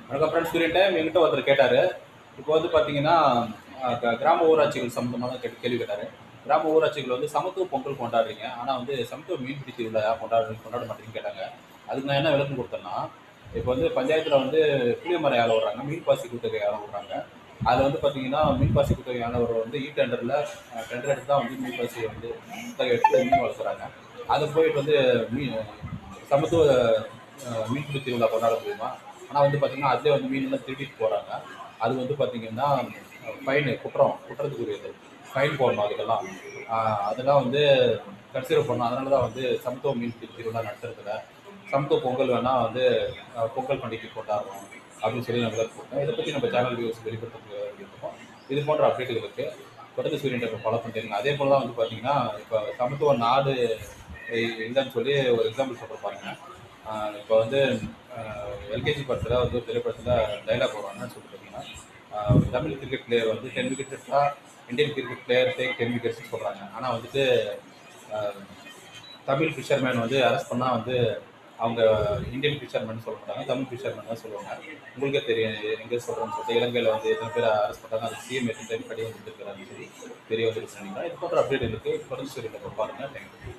வணக்கம் ஃப்ரெண்ட்ஸ். சூரியன் டைம் என்கிட்ட ஒருத்தர் கேட்டார். இப்போ வந்து பார்த்தீங்கன்னா, கிராம ஊராட்சிகள் சம்மந்தமா தான் கேள்வி கேட்டார். கிராம ஊராட்சிகள் வந்து சமத்துவ பொங்கல் கொண்டாடுறீங்க. ஆனால் வந்து சமத்துவ மீன்பிடி திருவிழா ஏன் கொண்டாட மாட்டேங்கன்னு கேட்டாங்க. அதுக்கு நான் என்ன விளக்கம் கொடுத்தேன்னா, இப்போ வந்து பஞ்சாயத்தில் வந்து புளிய மரம் ஏலம் விடுறாங்க, மீன் பாசி குத்தகை ஏலம் விடுறாங்க. அதில் வந்து பார்த்தீங்கன்னா, மீன் பாசி குத்தகை ஏலம் விடுற வந்து டெண்டரில் டெண்டர் எடுத்து தான் வந்து மீன் பாசியை வந்து குத்தகை எடுத்து மீன் வளர்க்குறாங்க. அது போயிட்டு வந்து மீன் சமத்துவ மீன்பிடி திருவிழா கொண்டாட முடியுமா? ஆனால் வந்து பார்த்தீங்கன்னா, அதிலே வந்து மீன்லாம் திருடிட்டு போகிறாங்க. அது வந்து பார்த்தீங்கன்னா, ஃபைனு குற்றத்துக்குரியது. ஃபைன் போடணும் அதுக்கெல்லாம். அதெல்லாம் வந்து கன்சிடர் பண்ணணும். அதனால தான் வந்து சமத்துவ மீன்பிடி திருவிழா நடத்துறதில்ல. சமத்துவ பொங்கல் வேணால் வந்து பொங்கல் பண்டிகை கொண்டாடுறோம் அப்படின்னு சொல்லி நான் விளக்கம் கொடுத்தேன். இதை பற்றி நம்ம சேனல் வியூஸ் வெளிப்படுத்த இருக்கோம். இது போன்ற அப்டேட்டுகளுக்கு தொடர்ந்து சூரியன் டைமை ஃபாலோ பண்ணிட்டு அதே போல் தான் வந்து பார்த்தீங்கன்னா, இப்போ சமத்துவ நாடு இல்லைன்னு சொல்லி ஒரு எக்ஸாம்பிள் சொல்கிற பாருங்க. இப்போ வந்து எல்கேஜி படத்தில் வந்து திரைப்படத்தில் டைலாக் வருவாங்கன்னு சொல்லிட்டு பார்த்தீங்கன்னா, தமிழ் கிரிக்கெட் பிளேயர் வந்து 10 விக்கெட் எடுத்தால் இந்தியன் கிரிக்கெட் பிளேயர் டேக் 10 விக்கெட்ஸ்னு சொல்கிறாங்க. ஆனால் வந்துட்டு அஹ், தமிழ் ஃபிஷர்மேன் வந்து அரெஸ்ட் பண்ணால் வந்து அவங்க இந்தியன் ஃபிஷர்மேன் சொல்ல மாட்டாங்க, தமிழ் ஃபிஷர்மேன் தான் சொல்லுவாங்க. உங்களுக்கே தெரியும் எங்கே சொல்கிறேன்னு சொல்லிட்டு. இலங்கையில் வந்து எத்தனை பேர் அரெஸ்ட் பண்ணாங்க, அதுக்கு சிஎம் எத்தனை டைம் கடி வந்துருக்கிறாருன்னு சொல்லி தெரிய வந்துருக்கு நினைக்கிறேன். இது போன்ற அப்டேட் இருக்குது. தொடர்ந்து சரி பாருங்கள். தேங்க்யூ.